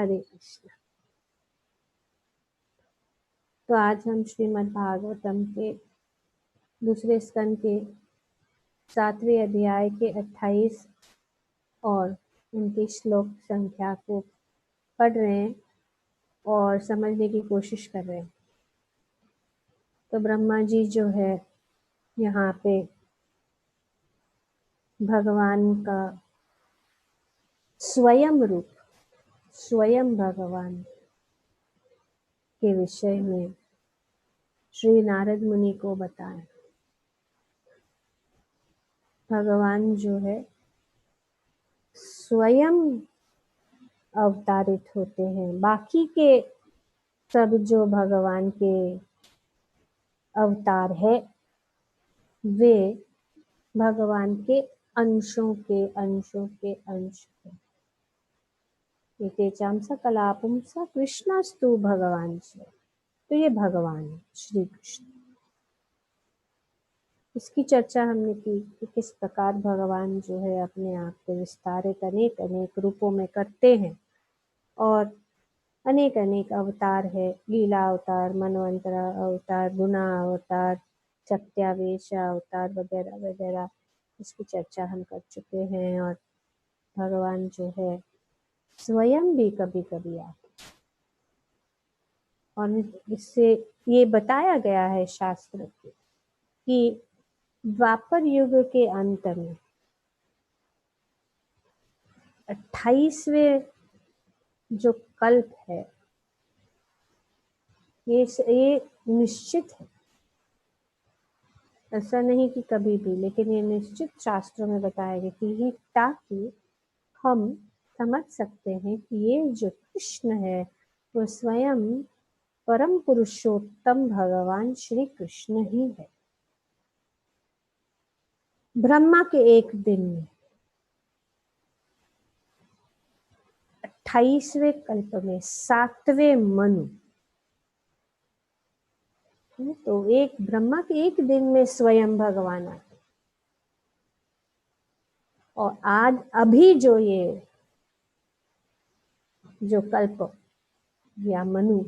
हरे कृष्ण। तो आज हम श्रीमद् भागवतम के दूसरे स्कंद के 7वें अध्याय के 28 और 29 श्लोक संख्या को पढ़ रहे हैं और समझने की कोशिश कर रहे हैं। तो ब्रह्मा जी जो है यहाँ पे भगवान का स्वयं रूप, स्वयं भगवान के विषय में श्री नारद मुनि को बताएं। भगवान जो है स्वयं अवतारित होते हैं। बाकी के सब जो भगवान के अवतार है वे भगवान के अंशों के अंश है। तेचाम सकला पुंसा कृष्णस्तु भगवान से, तो ये भगवान है श्री कृष्ण। इसकी चर्चा हमने की कि किस प्रकार भगवान जो है अपने आप को विस्तारित अनेक अनेक रूपों में करते हैं और अनेक अनेक अवतार है। लीला अवतार, मनवंतरा अवतार, गुना अवतार, सत्यावेश अवतार वगैरह वगैरह, इसकी चर्चा हम कर चुके हैं। और भगवान जो है स्वयं भी कभी कभी आते, और इससे ये बताया गया है शास्त्र में कि द्वापर युग के अंत में 28वें जो कल्प है ये निश्चित है। ऐसा नहीं कि कभी भी, लेकिन ये निश्चित शास्त्रों में बताया गया कि ताकि हम समझ सकते हैं कि ये जो कृष्ण है वो स्वयं परम पुरुषोत्तम भगवान श्री कृष्ण ही है। ब्रह्मा के एक दिन में 28वें कल्प में 7वें मनु, तो एक ब्रह्मा के एक दिन में स्वयं भगवान आते। और आज अभी जो ये जो कल्प या मनु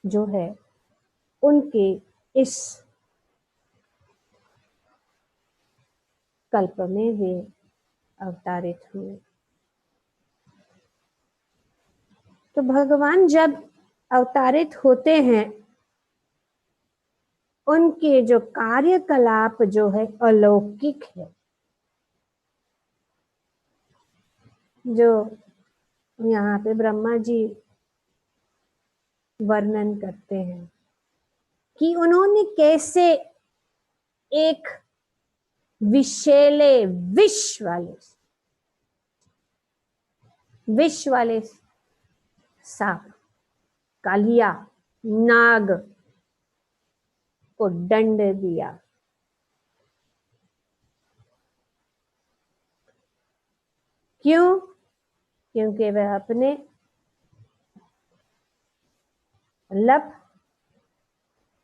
जो है उनके इस कल्प में वे अवतारित हुए। तो भगवान जब अवतारित होते हैं उनके जो कार्यकलाप जो है अलौकिक है। जो यहाँ पे ब्रह्मा जी वर्णन करते हैं कि उन्होंने कैसे एक विषैले विष वाले सांप, कालिया नाग को दंड दिया। क्यों? क्योंकि वह अपने लप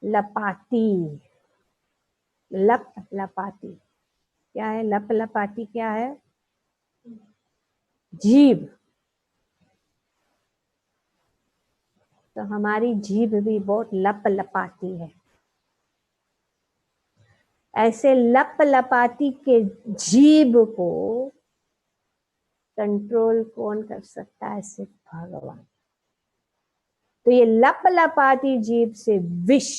लपाती क्या है? लपाती क्या है? जीभ। तो हमारी जीभ भी बहुत लपाती है। ऐसे लपाती के जीभ को कंट्रोल कौन कर सकता है? सिर्फ भगवान। तो ये लपाती जीभ से विष,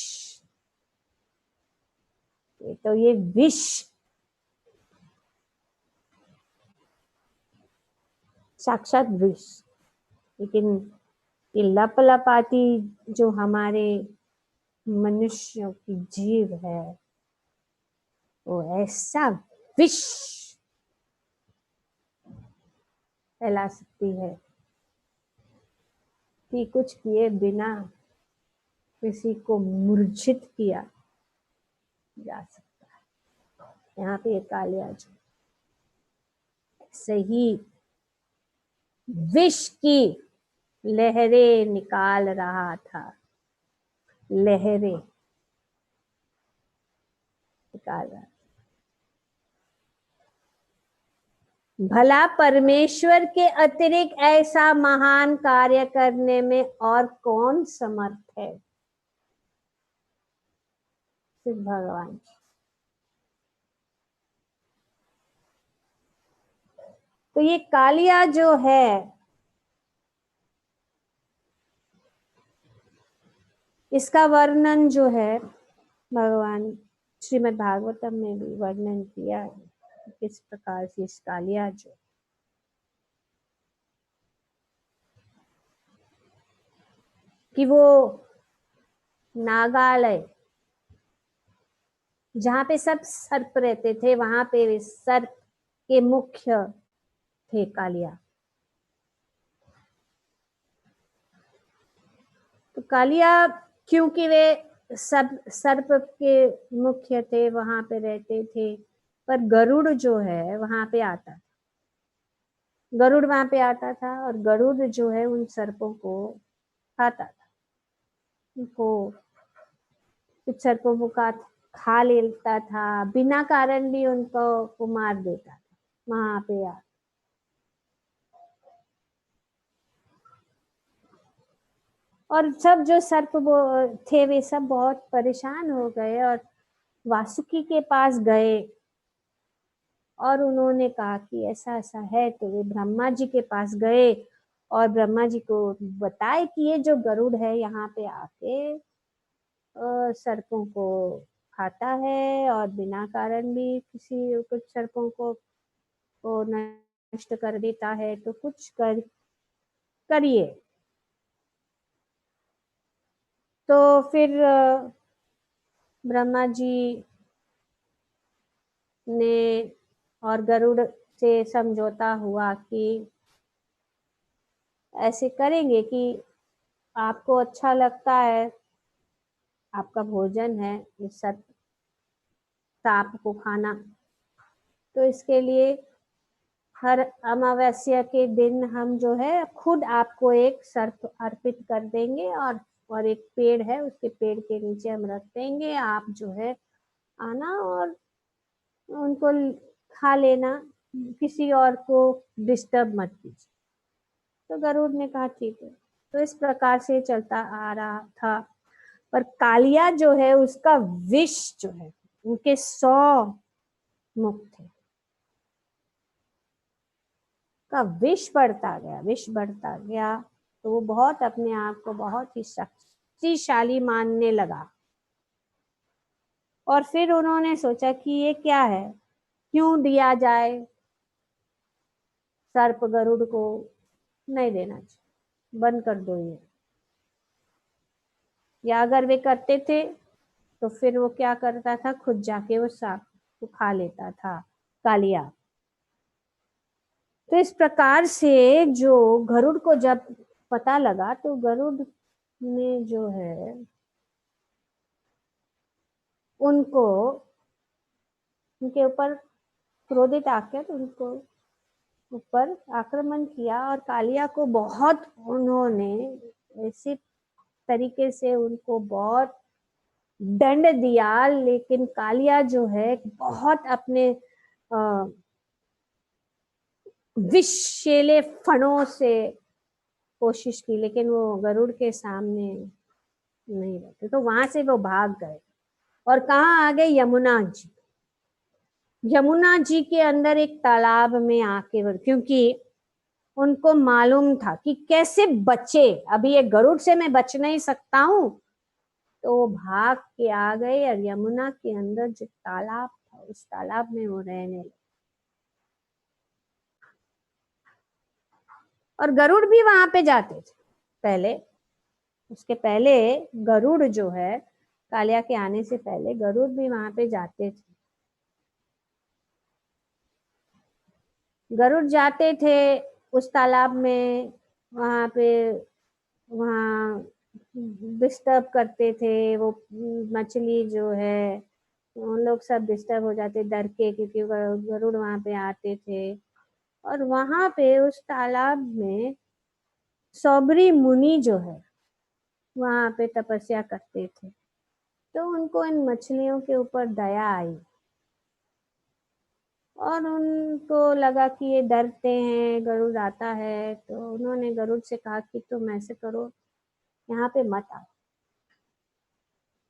तो ये विष साक्षात विष, लेकिन ये लपाती जो हमारे मनुष्यों की जीभ है वो ऐसा विष फैला सकती है कि कुछ किए बिना किसी को मूर्छित किया जा सकता है। यहाँ पे कालिया जी सही विष की लहरें निकाल रहा था, लहरें निकाल रहा था। भला परमेश्वर के अतिरिक्त ऐसा महान कार्य करने में और कौन समर्थ है? सिर्फ भगवान। तो ये कालिया जो है, इसका वर्णन जो है भगवान श्रीमद् भागवतम में भी वर्णन किया है, किस प्रकार से इस कालिया जो कि वो नागालय जहाँ पे सब सर्प रहते थे, वहां पे सर्प के मुख्य थे कालिया। तो कालिया क्योंकि वे सब सर्प के मुख्य थे, वहां पे रहते थे, पर गरुड़ जो है वहां पे आता था। गरुड़ वहां पे आता था और गरुड़ जो है उन सर्पों को खाता था, उनको कुछ सर्पों को खा लेता था, बिना कारण भी उनको को मार देता था वहां पे और सब जो सर्प थे वे सब बहुत परेशान हो गए और वासुकी के पास गए और उन्होंने कहा कि ऐसा ऐसा है। तो वे ब्रह्मा जी के पास गए और ब्रह्मा जी को बताए कि ये जो गरुड़ है यहाँ पे आके सर्पों को खाता है और बिना कारण भी किसी कुछ सर्पों को नष्ट कर देता है, तो कुछ करिए। तो फिर ब्रह्मा जी ने और गरुड़ से समझौता हुआ कि ऐसे करेंगे कि आपको अच्छा लगता है, आपका भोजन है इस सांप को खाना, तो इसके लिए हर अमावस्या के दिन हम जो है खुद आपको एक सर्प अर्पित कर देंगे और एक पेड़ है, उसके पेड़ के नीचे हम रख देंगे, आप जो है आना और उनको खा लेना, किसी और को डिस्टर्ब मत कीजिए। तो गरुड़ ने कहा ठीक है। तो इस प्रकार से चलता आ रहा था। पर कालिया जो है उसका विष जो है, उनके 100 मुख थे, का विष बढ़ता गया, विष बढ़ता गया। तो वो बहुत अपने आप को बहुत ही शक्तिशाली मानने लगा। और फिर उन्होंने सोचा कि ये क्या है, क्यों दिया जाए सर्प गरुड़ को, नहीं देना चाहिए, बंद कर दो ये। या अगर वे करते थे तो फिर वो क्या करता था, खुद जाके वो सांप को खा लेता था कालिया। तो इस प्रकार से जो गरुड़ को जब पता लगा, तो गरुड़ ने जो है उनको उनके ऊपर क्रोधित आकर उनको ऊपर आक्रमण किया और कालिया को बहुत उन्होंने इसी तरीके से उनको बहुत दंड दिया। लेकिन कालिया जो है बहुत अपने विषैले फणों से कोशिश की, लेकिन वो गरुड़ के सामने नहीं रहते, तो वहां से वो भाग गए और कहाँ आ गए, यमुना जी। यमुना जी के अंदर एक तालाब में आके, क्योंकि उनको मालूम था कि कैसे बचे, अभी ये गरुड़ से मैं बच नहीं सकता हूँ, तो वो भाग के आ गए और यमुना के अंदर जो तालाब था उस तालाब में वो रहने लगे। और गरुड़ भी वहां पे जाते थे पहले, उसके पहले गरुड़ जो है कालिया के आने से पहले गरुड़ भी वहां पे जाते थे। गरुड़ जाते थे उस तालाब में, वहां पे वहाँ डिस्टर्ब करते थे, वो मछली जो है उन लोग सब डिस्टर्ब हो जाते डर के, क्योंकि गरुड़ वहां पे आते थे। और वहां पे उस तालाब में सौबरी मुनि जो है वहां पे तपस्या करते थे, तो उनको इन मछलियों के ऊपर दया आई। और उनको लगा कि ये डरते हैं, गरुड़ आता है, तो उन्होंने गरुड़ से कहा कि तुम ऐसे करो, यहाँ पे मत आओ,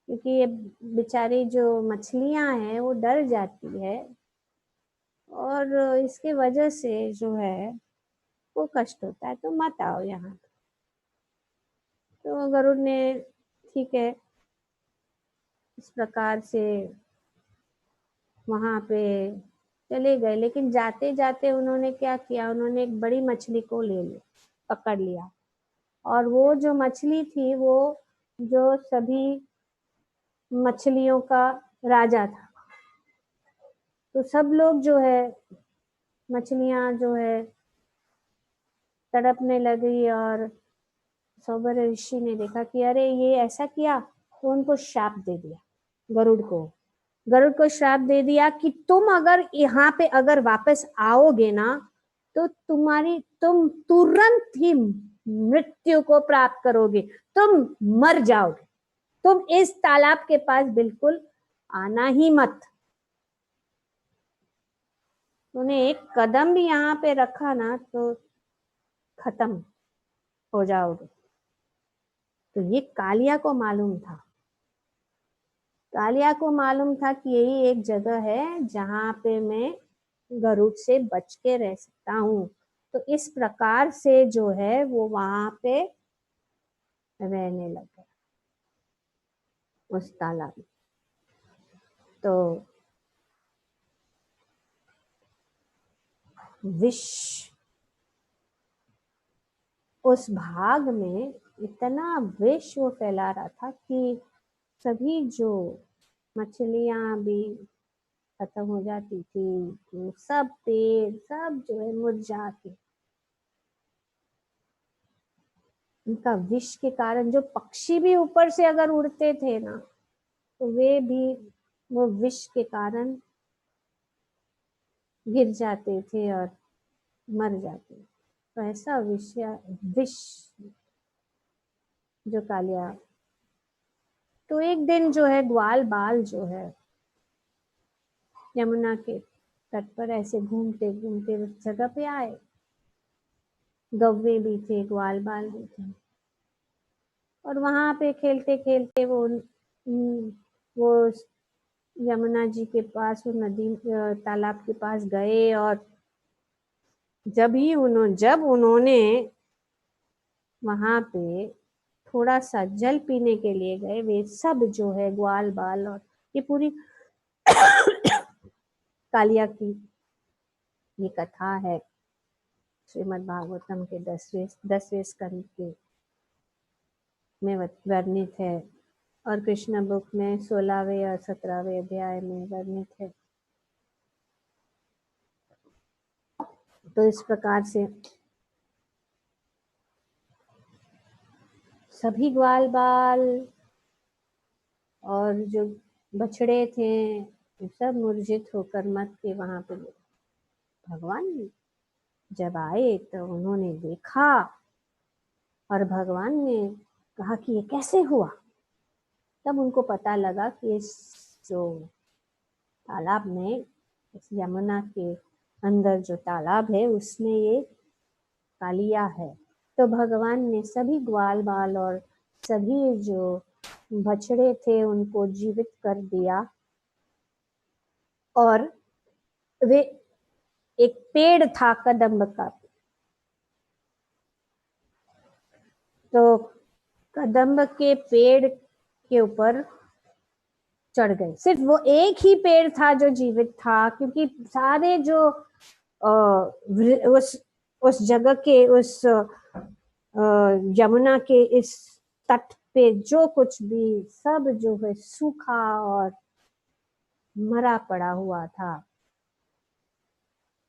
क्योंकि ये बेचारी जो मछलियां हैं वो डर जाती है और इसके वजह से जो है वो कष्ट होता है, तो मत आओ यहाँ। तो गरुड़ ने ठीक है इस प्रकार से वहां पे चले गए, लेकिन जाते जाते उन्होंने क्या किया, उन्होंने एक बड़ी मछली को ले लिया, पकड़ लिया। और वो जो मछली थी वो जो सभी मछलियों का राजा था। तो सब लोग जो है, मछलियां जो है तड़पने लगी और सौंदर्य ऋषि ने देखा कि अरे ये ऐसा किया, तो उनको श्राप दे दिया। गरुड़ को श्राप दे दिया कि तुम अगर यहाँ पे अगर वापस आओगे ना, तो तुम तुरंत ही मृत्यु को प्राप्त करोगे, तुम मर जाओगे, तुम इस तालाब के पास बिल्कुल आना ही मत। तूने एक कदम भी यहाँ पे रखा ना तो खत्म हो जाओगे। तो ये कालिया को मालूम था, कालिया को मालूम था कि यही एक जगह है जहाँ पे मैं गरुड़ से बच के रह सकता हूँ। तो इस प्रकार से जो है वो वहां पे रहने लग गया उस तालाब में। तो विष उस भाग में इतना विष वो फैला रहा था कि सभी जो मछलियां भी खत्म हो जाती थी, तो सब पेड़ सब जो है मुरझा के, उनका विष के कारण जो पक्षी भी ऊपर से अगर उड़ते थे ना, तो वे भी वो विष के कारण गिर जाते थे और मर जाते। तो ऐसा विष जो कालिया। तो एक दिन जो है ग्वाल बाल जो है यमुना के तट पर ऐसे घूमते घूमते उस जगह पे आए। गव्वे भी थे, ग्वाल बाल भी थे, और वहां पे खेलते खेलते वो यमुना जी के पास, वो नदी तालाब के पास गए। और जब उन्होंने वहां पे थोड़ा सा जल पीने के लिए गए, वे सब जो है ग्वाल बाल, और ये पूरी कालिया की ये कथा है श्रीमद् भागवतम के 10वें स्कंद के में वर्णित है, और कृष्ण बुक में 16वें और 17वें अध्याय में वर्णित है। तो इस प्रकार से सभी ग्वाल बाल और जो बछड़े थे सब मूर्छित होकर मत के वहां पे भगवान जब आए तो उन्होंने देखा, और भगवान ने कहा कि ये कैसे हुआ। तब उनको पता लगा कि इस जो तालाब में, इस यमुना के अंदर जो तालाब है उसमें ये कालिया है। तो भगवान ने सभी ग्वाल बाल और सभी जो बछड़े थे उनको जीवित कर दिया, और वे एक पेड़ था कदम्ब का, तो कदम्ब के पेड़ के ऊपर चढ़ गए। सिर्फ वो एक ही पेड़ था जो जीवित था, क्योंकि सारे जो उस जगह के उस यमुना के इस तट पे जो कुछ भी सब जो है सूखा और मरा पड़ा हुआ था।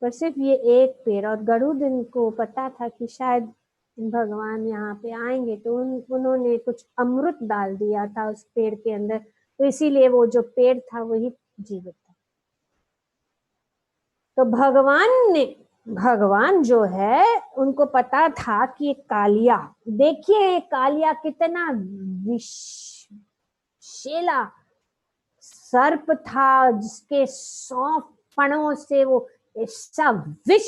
पर सिर्फ ये एक पेड़, और गरुड़ को पता था कि शायद भगवान यहाँ पे आएंगे, तो उन्होंने कुछ अमृत डाल दिया था उस पेड़ के अंदर, तो इसीलिए वो जो पेड़ था वही जीवित था। तो भगवान जो है उनको पता था कि कालिया, देखिए कालिया कितना विषैला सर्प था, जिसके 100 फणों से वो ऐसा विष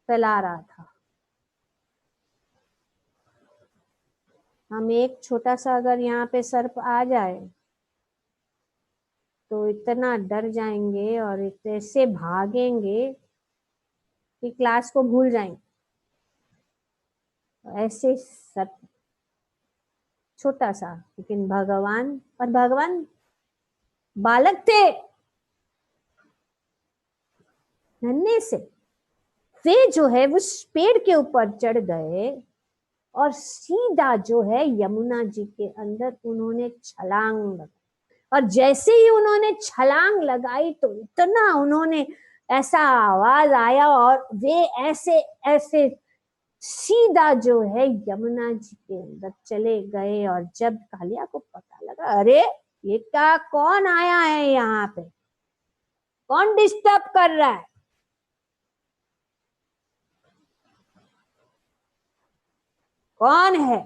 फैला रहा था। हम एक छोटा सा अगर यहाँ पे सर्प आ जाए तो इतना डर जाएंगे और ऐसे भागेंगे कि क्लास को भूल जाएंगे। ऐसे सर्प, छोटा सा, लेकिन भगवान, और भगवान बालक थे नन्हे से, वे जो है उस पेड़ के ऊपर चढ़ गए और सीधा जो है यमुना जी के अंदर उन्होंने छलांग लगाई। और जैसे ही उन्होंने छलांग लगाई तो इतना उन्होंने ऐसा आवाज आया और वे ऐसे ऐसे सीधा जो है यमुना जी के अंदर चले गए। और जब कालिया को पता लगा, अरे ये क्या, कौन आया है यहाँ पे, कौन डिस्टर्ब कर रहा है, कौन है,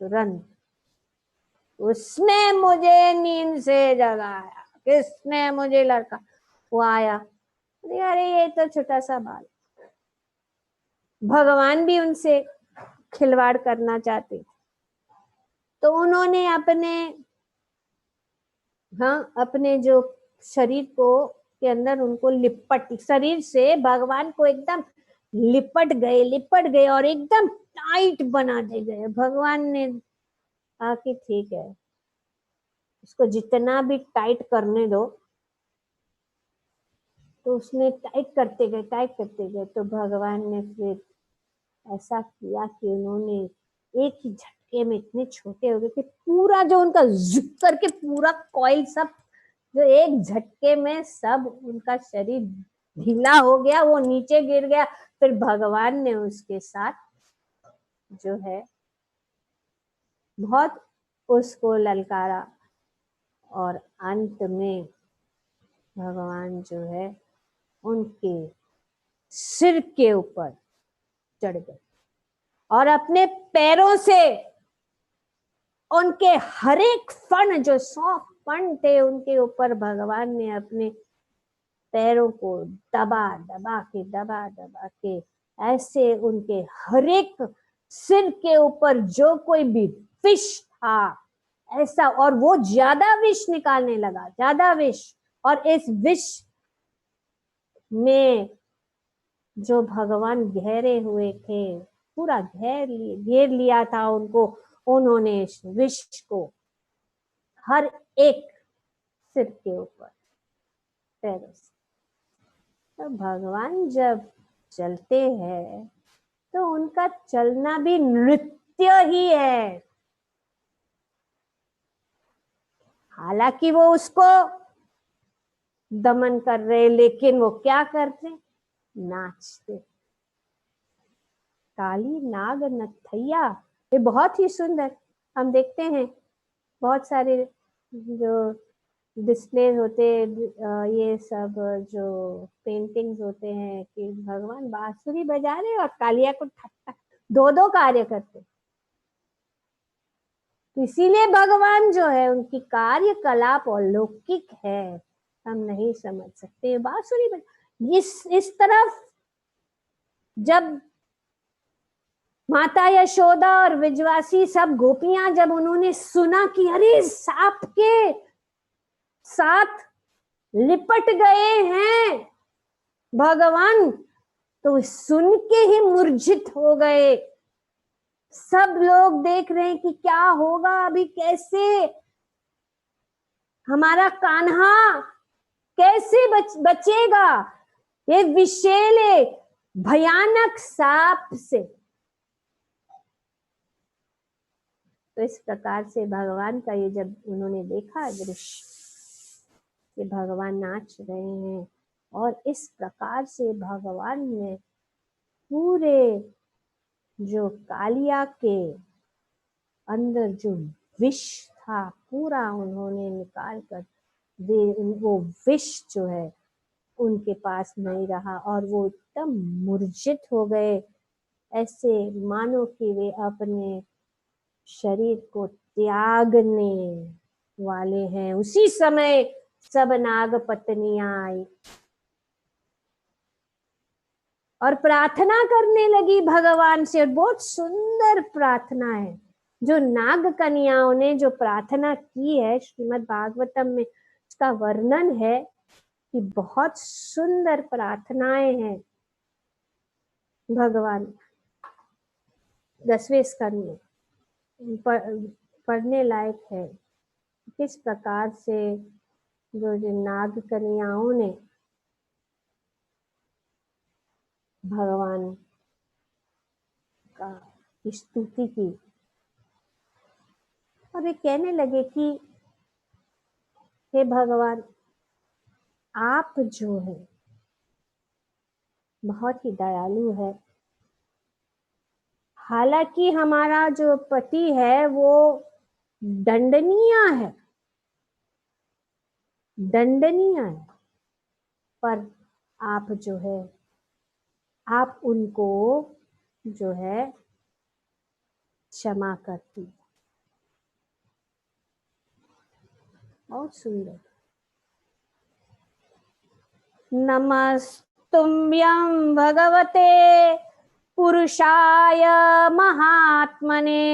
तुरंत उसने मुझे नींद से जगाया, किसने मुझे लड़का, वो आया, अरे ये तो छोटा सा बाल। भगवान भी उनसे खिलवाड़ करना चाहते, तो उन्होंने अपने, हाँ, अपने जो शरीर को के अंदर उनको लिपट, शरीर से भगवान को एकदम लिपट गए और एकदम टाइट बनाते गए। भगवान ने कहा कि ठीक है, इसको जितना भी टाइट करने दो। तो उसने टाइट करते गए तो भगवान ने फिर ऐसा किया कि उन्होंने एक ही झटके में इतने छोटे हो गए कि पूरा जो उनका जिप करके पूरा कॉइल सब जो एक झटके में सब उनका शरीर ढीला हो गया, वो नीचे गिर गया। फिर भगवान ने उसके साथ जो है बहुत उसको ललकारा और अंत में भगवान जो है उनके सिर के ऊपर चढ़ गए और अपने पैरों से उनके हर एक फण, जो 100 फण थे उनके ऊपर भगवान ने अपने पैरों को दबा दबा के ऐसे उनके हर एक सिर के ऊपर जो कोई भी विष था ऐसा, और वो ज्यादा विष निकालने लगा, ज्यादा विष। और इस विष में जो भगवान घेरे हुए थे, पूरा घेर लिया था उनको, उन्होंने इस विष को हर एक सिर के ऊपर पैरों से। तो भगवान जब चलते हैं तो उनका चलना भी नृत्य ही है। हालांकि वो उसको दमन कर रहे, लेकिन वो क्या करते, नाचते। काली नाग नथैया, ये बहुत ही सुंदर, हम देखते हैं बहुत सारे जो डिस्प्ले होते, ये सब जो पेंटिंग्स होते हैं कि भगवान बांसुरी बजा रहे और कालिया को ठक ठक, दो कार्य करते। इसीलिए भगवान जो है उनकी कार्यकलाप अलौकिक है, हम नहीं समझ सकते। बांसुरी बजा, इस तरफ जब माता यशोदा और विजवासी सब गोपियां जब उन्होंने सुना कि अरे सांप के साथ लिपट गए हैं भगवान, तो सुन के ही मूर्छित हो गए। सब लोग देख रहे हैं कि क्या होगा अभी, कैसे हमारा कान्हा कैसे बचेगा ये विषैले भयानक सांप से। तो इस प्रकार से भगवान का ये जब उन्होंने देखा दृश्य कि भगवान नाच रहे हैं और इस प्रकार से भगवान ने पूरे जो कालिया के अंदर जो विष था पूरा उन्होंने निकाल कर वो विष जो है उनके पास नहीं रहा और वो एकदम मूर्छित हो गए, ऐसे मानो कि वे अपने शरीर को त्यागने वाले हैं। उसी समय सब नाग पत्नियां आई और प्रार्थना करने लगी भगवान से। और बहुत सुंदर प्रार्थना है जो नाग कन्याओं ने जो प्रार्थना की है, श्रीमद् भागवतम में उसका वर्णन है कि बहुत सुंदर प्रार्थनाएं हैं भगवान। 10वें स्कंद में पढ़ने लायक है किस प्रकार से जो नाग कन्याओं ने भगवान का स्तुति की और वे कहने लगे कि हे भगवान, आप जो है बहुत ही दयालु है। हालांकि हमारा जो पति है वो दंडनीय है, पर आप जो है आप उनको जो है क्षमा करती। बहुत सुंदर। नमस्तुभ्यं भगवते पुरुषाय महात्मने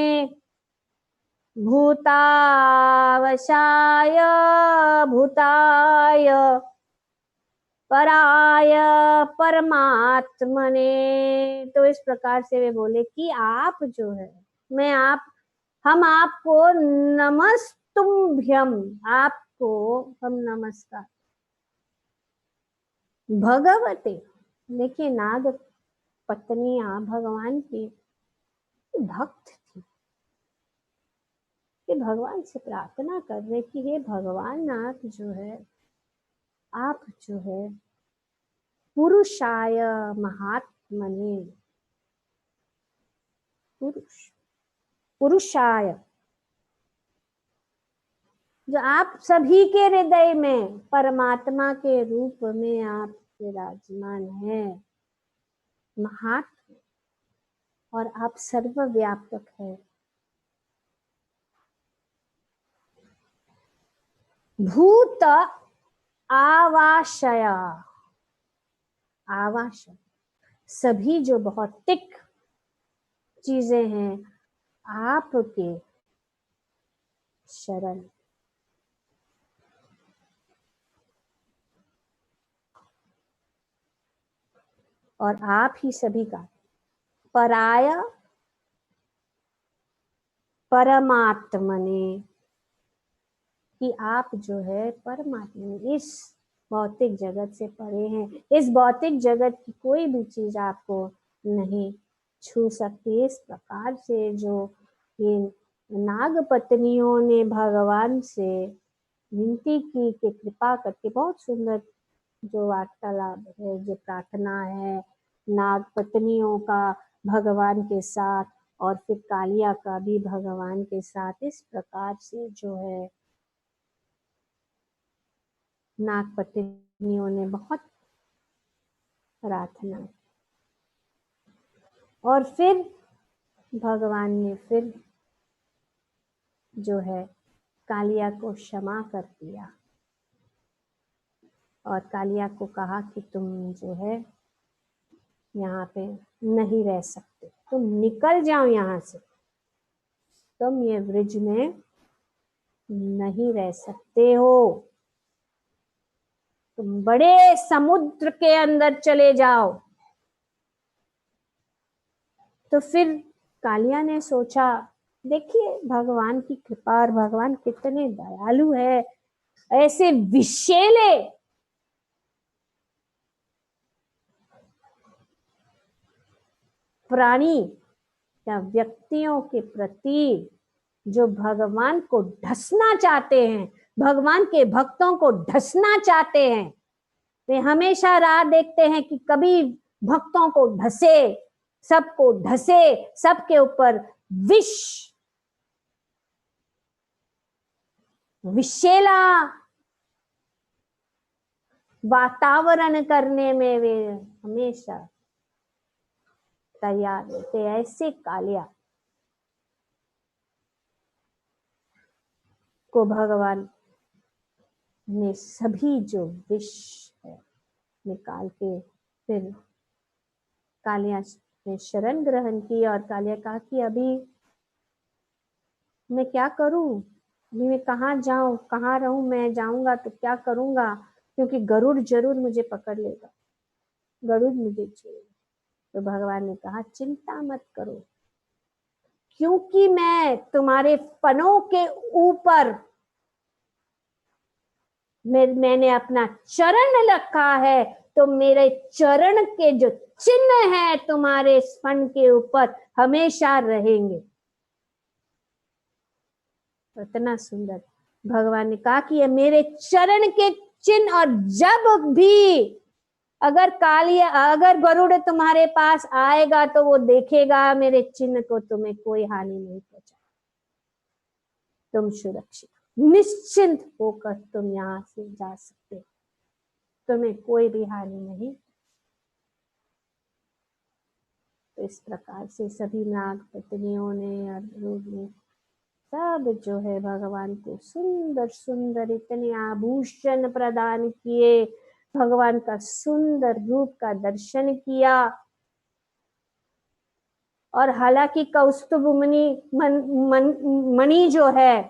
भूतावशाय भूताय पराय परमात्मने। तो इस प्रकार से वे बोले कि आप जो है हम आपको नमस्तुभ्यम, आपको हम नमस्कार। भगवते, देखिए नाग पत्नियां भगवान की भक्त थी। कि भगवान से प्रार्थना कर रहे कि हे भगवान, आप जो है पुरुषाय महात्मने, पुरुषाय जो आप सभी के हृदय में परमात्मा के रूप में आप विराजमान हैं, महात्म, और आप सर्वव्यापक है। भूत आवाशय, आवाशय सभी जो भौतिक चीजें हैं आपके शरण, और आप ही सभी का पराय परमात्मने, कि आप जो है परमात्मा इस भौतिक जगत से परे हैं। इस भौतिक जगत की कोई भी चीज आपको नहीं छू सकती। इस प्रकार से जो ये नाग पत्नियों ने भगवान से विनती की कि कृपा करके, बहुत सुंदर जो वार्तालाप है, जो प्रार्थना है नाग पत्नियों का भगवान के साथ और फिर कालिया का भी भगवान के साथ, इस प्रकार से जो है नाग पत्नियों ने बहुत प्रार्थना, और फिर भगवान ने फिर जो है कालिया को क्षमा कर दिया और कालिया को कहा कि तुम जो है यहाँ पे नहीं रह सकते, तुम निकल जाओ यहाँ से, तुम ये ब्रिज में नहीं रह सकते हो, तुम बड़े समुद्र के अंदर चले जाओ। तो फिर कालिया ने सोचा, देखिए भगवान की कृपा, और भगवान कितने दयालु है, ऐसे विषैले प्राणी या व्यक्तियों के प्रति जो भगवान को ढसना चाहते हैं, भगवान के भक्तों को ढसना चाहते हैं, वे हमेशा राह देखते हैं कि कभी भक्तों को ढसे, सबको ढसे, सबके ऊपर विषैला वातावरण करने में वे हमेशा तैयार होते। ऐसे कालिया को भगवान ने सभी जो विष है निकाल के फिर कालिया ने शरण ग्रहण की। और कालिया कहा कि अभी मैं क्या करूं, अभी मैं कहाँ जाऊं, कहाँ रहूं, मैं जाऊंगा तो क्या करूंगा, क्योंकि गरुड़ जरूर मुझे पकड़ लेगा, गरुड़ मुझे छेड़ेगा। तो भगवान ने कहा चिंता मत करो, क्योंकि मैं तुम्हारे फनों के ऊपर मैंने अपना चरण रखा है, तो मेरे चरण के जो चिन्ह है तुम्हारे फन के ऊपर हमेशा रहेंगे। इतना सुंदर भगवान ने कहा कि ये मेरे चरण के चिन्ह, और जब भी अगर गरुड़ तुम्हारे पास आएगा तो वो देखेगा मेरे चिन्ह को, तुम्हें कोई हानि नहीं पहुंचा, तुम सुरक्षित निश्चिंत होकर तुम यहाँ से जा सकते, तुम्हें कोई भी हानि नहीं। तो इस प्रकार से सभी नाग पत्नियों ने और गरुड़ ने सब जो है भगवान को सुंदर सुंदर इतने आभूषण प्रदान किए, भगवान का सुंदर रूप का दर्शन किया। और हालांकि कौस्तुभ मणि जो है,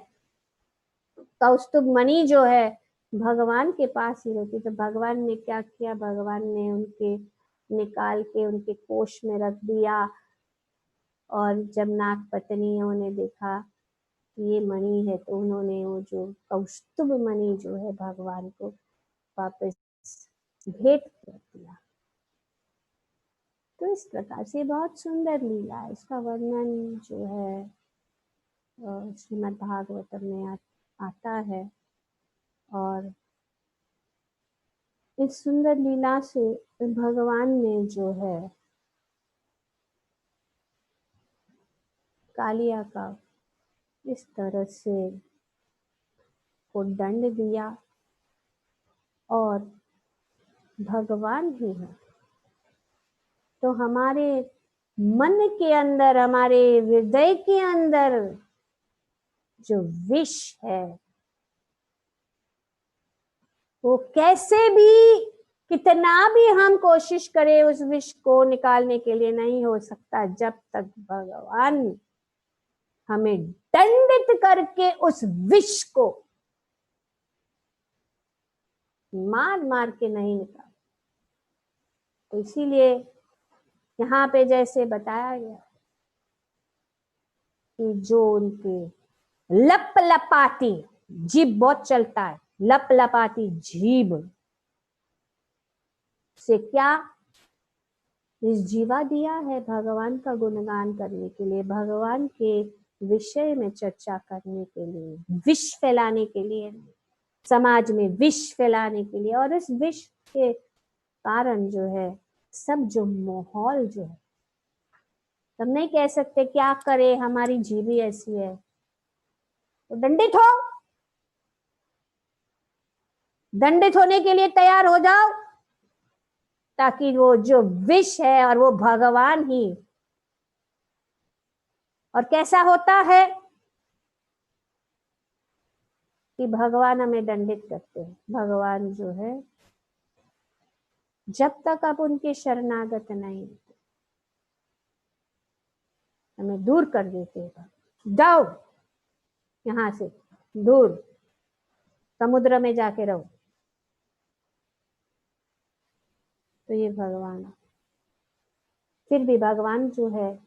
कौस्तुभ मणि जो है भगवान के पास ही रहती, तो भगवान ने क्या किया, भगवान ने उनके निकाल के उनके कोष में रख दिया। और जब नाग पत्नियों ने देखा ये मणि है, तो उन्होंने वो जो कौस्तुभ मणि जो है भगवान को वापस भेंट कर दिया। तो इस प्रकार से बहुत सुंदर लीला है, इसका वर्णन जो है श्रीमद् भागवतम में आता है। और इस सुंदर लीला से भगवान ने जो है कालिया का इस तरह से को दंड दिया, और भगवान ही है तो हमारे मन के अंदर, हमारे हृदय के अंदर जो विष है वो कैसे भी, कितना भी हम कोशिश करें उस विष को निकालने के लिए नहीं हो सकता, जब तक भगवान हमें दंडित करके उस विष को मार मार के नहीं निकाल। तो इसीलिए यहाँ पे जैसे बताया गया कि जो उनके लप लपाती जीभ बहुत चलता है, लप लपाती जीभ से क्या इस जीवा दिया है भगवान का गुणगान करने के लिए, भगवान के विषय में चर्चा करने के लिए, विष फैलाने के लिए, समाज में विष फैलाने के लिए। और इस विष के कारण जो है सब जो माहौल जो है, हम नहीं कह सकते क्या करे, हमारी जीवी ऐसी है, तो दंडित हो, दंडित होने के लिए तैयार हो जाओ, ताकि वो जो विष है और वो भगवान ही। और कैसा होता है कि भगवान हमें दंडित करते हैं, भगवान जो है जब तक आप उनके शरणागत नहीं होते हमें दूर कर देते हैं, जाओ यहां से दूर, समुद्र में जाके रहो। तो ये भगवान, फिर भी भगवान जो है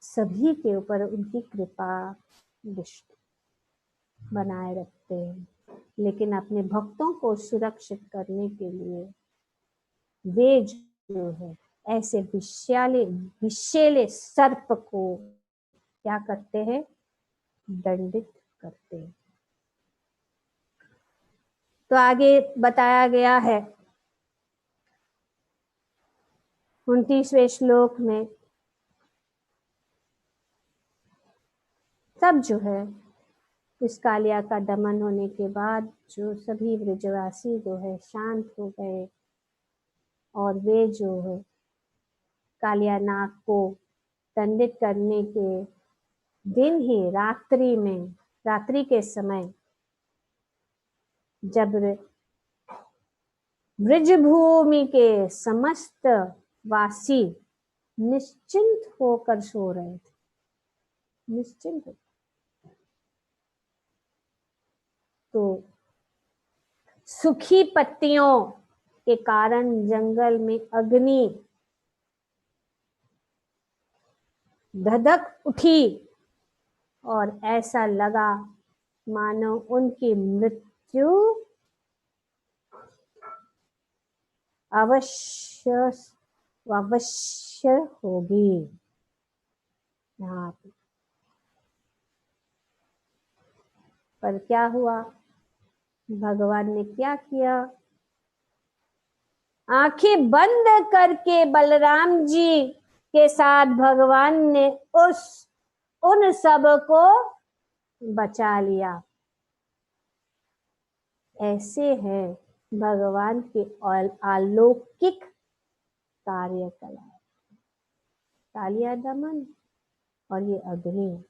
सभी के ऊपर उनकी कृपा दृष्टि बनाए रखते हैं, लेकिन अपने भक्तों को सुरक्षित करने के लिए वे जो है ऐसे विषैले सर्प को क्या करते हैं, दंडित करते हैं। तो आगे बताया गया है 29वें श्लोक में, तब जो है इस कालिया का दमन होने के बाद जो सभी ब्रजवासी जो है शांत हो गए, और वे जो है कालिया नाग को दंडित करने के दिन ही रात्रि के समय जब ब्रजभूमि के समस्त वासी निश्चिंत होकर सो रहे थे, निश्चिंत। तो सूखी पत्तियों के कारण जंगल में अग्नि धधक उठी और ऐसा लगा मानो उनकी मृत्यु अवश्य अवश्य होगी। यहाँ पर क्या हुआ, भगवान ने क्या किया, आंखें बंद करके बलराम जी के साथ भगवान ने उन सब को बचा लिया। ऐसे है भगवान के अलौकिक कार्यकलाप। कालिया दमन और ये अग्नि।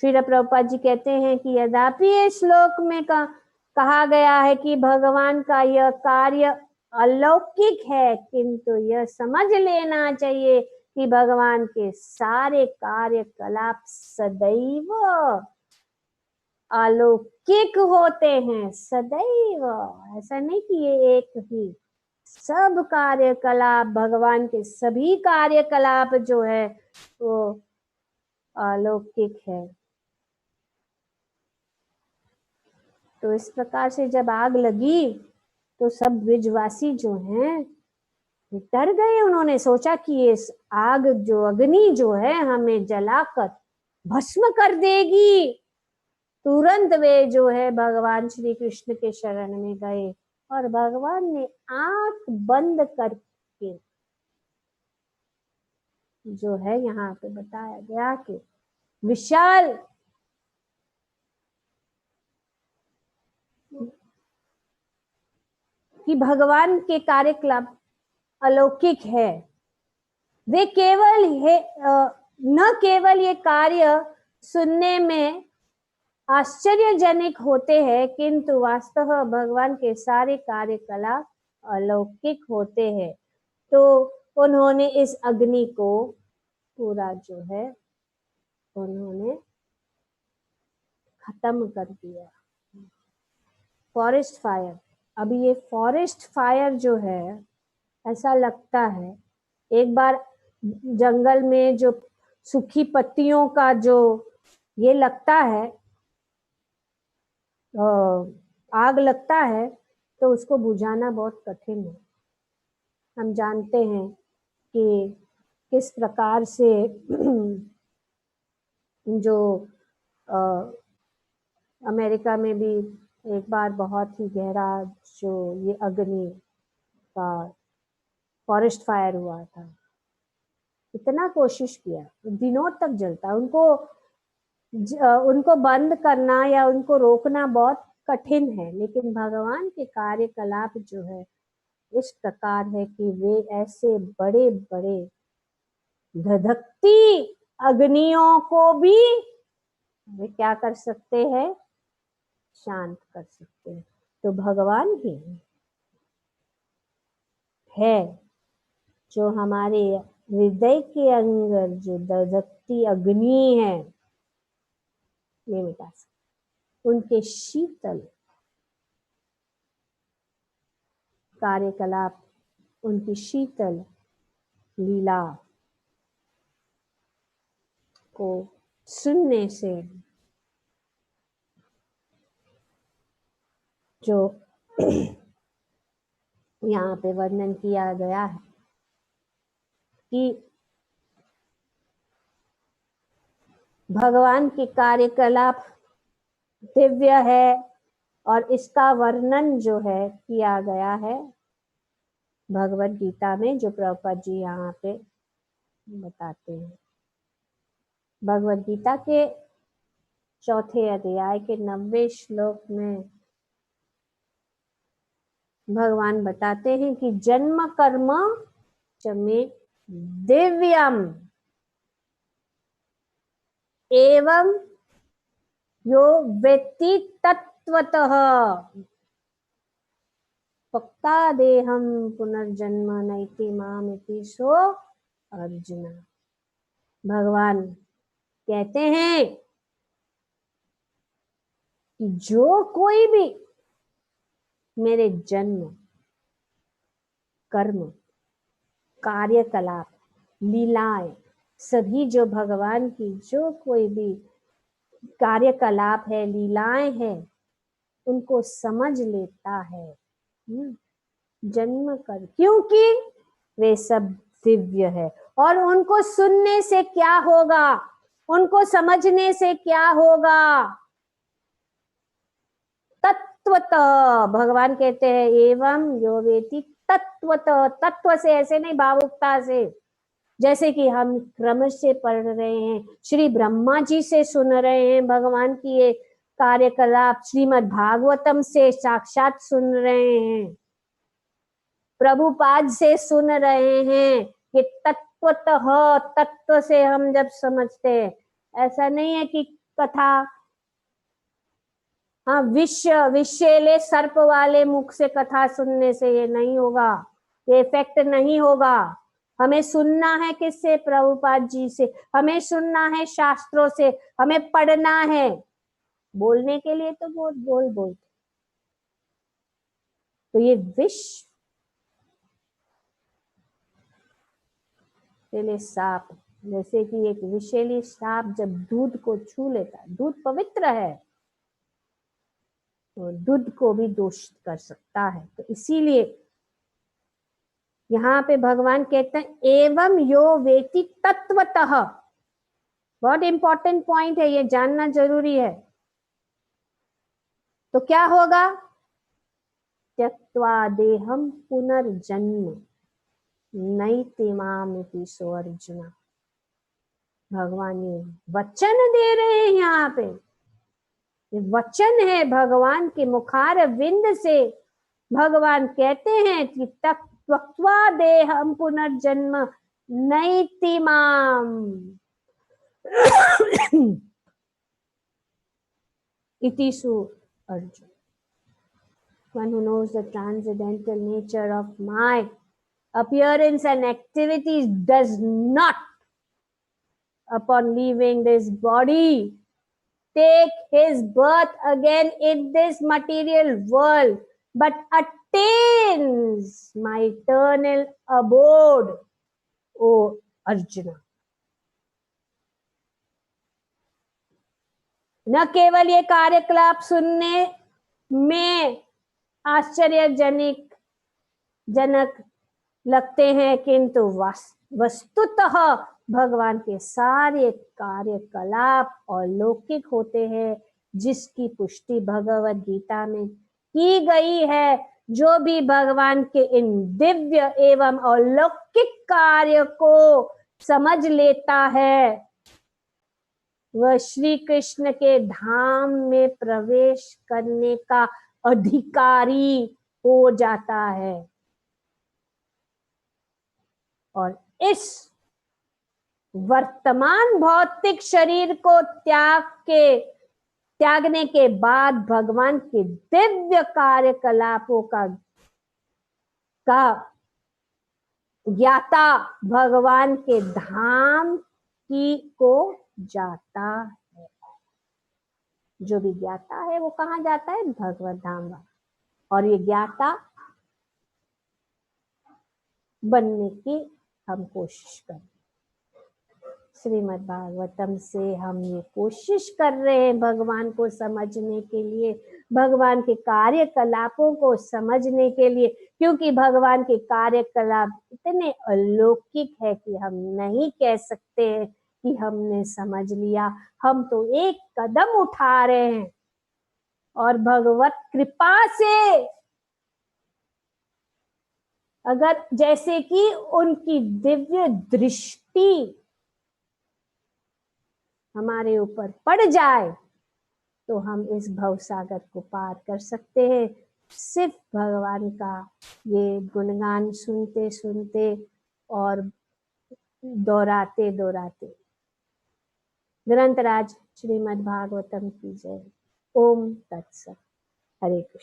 श्रील प्रभुपाद जी कहते हैं कि यद्यपि इस श्लोक में कहा गया है कि भगवान का यह कार्य अलौकिक है, किंतु यह समझ लेना चाहिए कि भगवान के सारे कार्यकलाप सदैव अलौकिक होते हैं, सदैव। ऐसा नहीं कि ये एक ही, सब कार्यकलाप, भगवान के सभी कार्यकलाप जो है वो अलौकिक है। तो इस प्रकार से जब आग लगी तो सब ब्रिजवासी जो हैं डर गए। उन्होंने सोचा कि ये आग जो अग्नि जो है हमें जलाकर भस्म कर देगी। तुरंत वे जो है भगवान श्री कृष्ण के शरण में गए और भगवान ने आंख बंद करके, जो है यहाँ पे बताया गया कि विशाल कि भगवान के कार्यकलाप अलौकिक है। वे केवल न केवल ये कार्य सुनने में आश्चर्यजनक होते हैं, किंतु वास्तव भगवान के सारे कार्यकलाप अलौकिक होते हैं। तो उन्होंने इस अग्नि को पूरा जो है उन्होंने खत्म कर दिया। Forest fire. अभी ये फॉरेस्ट फायर जो है, ऐसा लगता है एक बार जंगल में जो सूखी पत्तियों का जो ये लगता है, आग लगता है, तो उसको बुझाना बहुत कठिन है। हम जानते हैं कि किस प्रकार से जो अमेरिका में भी एक बार बहुत ही गहरा जो ये अग्नि का फॉरेस्ट फायर हुआ था, इतना कोशिश किया, दिनों तक जलता। उनको बंद करना या उनको रोकना बहुत कठिन है, लेकिन भगवान के कार्यकलाप जो है इस प्रकार है कि वे ऐसे बड़े बड़े धधकती अग्नियों को भी वे क्या कर सकते हैं, शांत कर सकते हैं। तो भगवान ही है जो हमारे हृदय के अंदर जो धधकती अग्नि है ये मिटा सकते। उनके शीतल कार्यकलाप, उनकी शीतल लीला को सुनने से जो यहाँ पे वर्णन किया गया है कि भगवान के कार्यकलाप दिव्य है, और इसका वर्णन जो है किया गया है भगवत गीता में, जो प्रभुपाद जी यहाँ पे बताते हैं। भगवत गीता के 4थे अध्याय के 90वें श्लोक में भगवान बताते हैं कि जन्म कर्म च मे दिव्यम एवं यो वेत्ति तत्वतः। त्यक्त्वा देहं पुनर्जन्म नैति मामिति सो अर्जुन। भगवान कहते हैं कि जो कोई भी मेरे जन्म, कर्म, कार्यकलाप, लीलाएं, सभी जो भगवान की जो कोई भी कार्यकलाप है, लीलाएं हैं, उनको समझ लेता है जन्म कर, क्योंकि वे सब दिव्य है। और उनको सुनने से क्या होगा, उनको समझने से क्या होगा? तत्वतः, भगवान कहते हैं एवं यो वेति तत्वतः। तत्व से, ऐसे नहीं भावुकता से, जैसे कि हम क्रम से पढ़ रहे हैं, श्री ब्रह्मा जी से सुन रहे हैं भगवान की ये कार्यकलाप, श्रीमद् भागवतम से साक्षात सुन रहे हैं, प्रभुपाद से सुन रहे हैं कि तत्वतः, तत्व से हम जब समझते हैं, ऐसा नहीं है कि कथा, हाँ, विषैले सर्प वाले मुख से कथा सुनने से ये नहीं होगा, ये इफेक्ट नहीं होगा। हमें सुनना है किससे? प्रभुपाद जी से। हमें सुनना है शास्त्रों से, हमें पढ़ना है। बोलने के लिए तो बोल तो ये विषैले सांप, जैसे कि एक विषैली सांप जब दूध को छू लेता है, दूध पवित्र है, तो दूध को भी दूषित कर सकता है। तो इसीलिए यहाँ पे भगवान कहते हैं एवं यो वेति तत्वतः। बहुत इंपॉर्टेंट पॉइंट है, ये जानना जरूरी है। तो क्या होगा? त्यक्त्वा देहं पुनर्जन्म नैति मामिति सो अर्जुन। भगवान ये वचन दे रहे हैं, यहाँ पे ये वचन है भगवान के मुखार विंद से। भगवान कहते हैं कि त्यक्त्वा देहं पुनर्जन्म नैति माम इति सो Arjun. One who knows the transcendental nature of my appearance and activities does not, upon leaving this body, take his birth again in this material world, but attains my eternal abode, O Arjuna. न केवल ये कार्यकलाप सुनने में जनक लगते हैं, किंतु वस्तुतः भगवान के सारे कार्यकलाप अलौकिक होते हैं, जिसकी पुष्टि भगवद गीता में की गई है। जो भी भगवान के इन दिव्य एवं अलौकिक कार्य को समझ लेता है, वह श्री कृष्ण के धाम में प्रवेश करने का अधिकारी हो जाता है। और इस वर्तमान भौतिक शरीर को त्यागने के बाद भगवान के दिव्य कार्यकलापों का ज्ञाता भगवान के धाम की को जाता है। जो भी ज्ञाता है वो कहाँ जाता है? भगवत धाम। और ये ज्ञाता बनने की हम कोशिश करें। श्रीमद् भागवतम से हम ये कोशिश कर रहे हैं भगवान को समझने के लिए, भगवान के कार्यकलापों को समझने के लिए, क्योंकि भगवान के कार्यकलाप इतने अलौकिक है कि हम नहीं कह सकते हैं कि हमने समझ लिया। हम तो एक कदम उठा रहे हैं और भगवत कृपा से, अगर जैसे कि उनकी दिव्य दृष्टि हमारे ऊपर पड़ जाए तो हम इस भवसागर को पार कर सकते हैं। सिर्फ भगवान का ये गुणगान सुनते सुनते और दोहराते दोहराते। ग्रंथराज श्रीमद् भागवतम की जय। ओम तत्सत। हरे कृष्ण।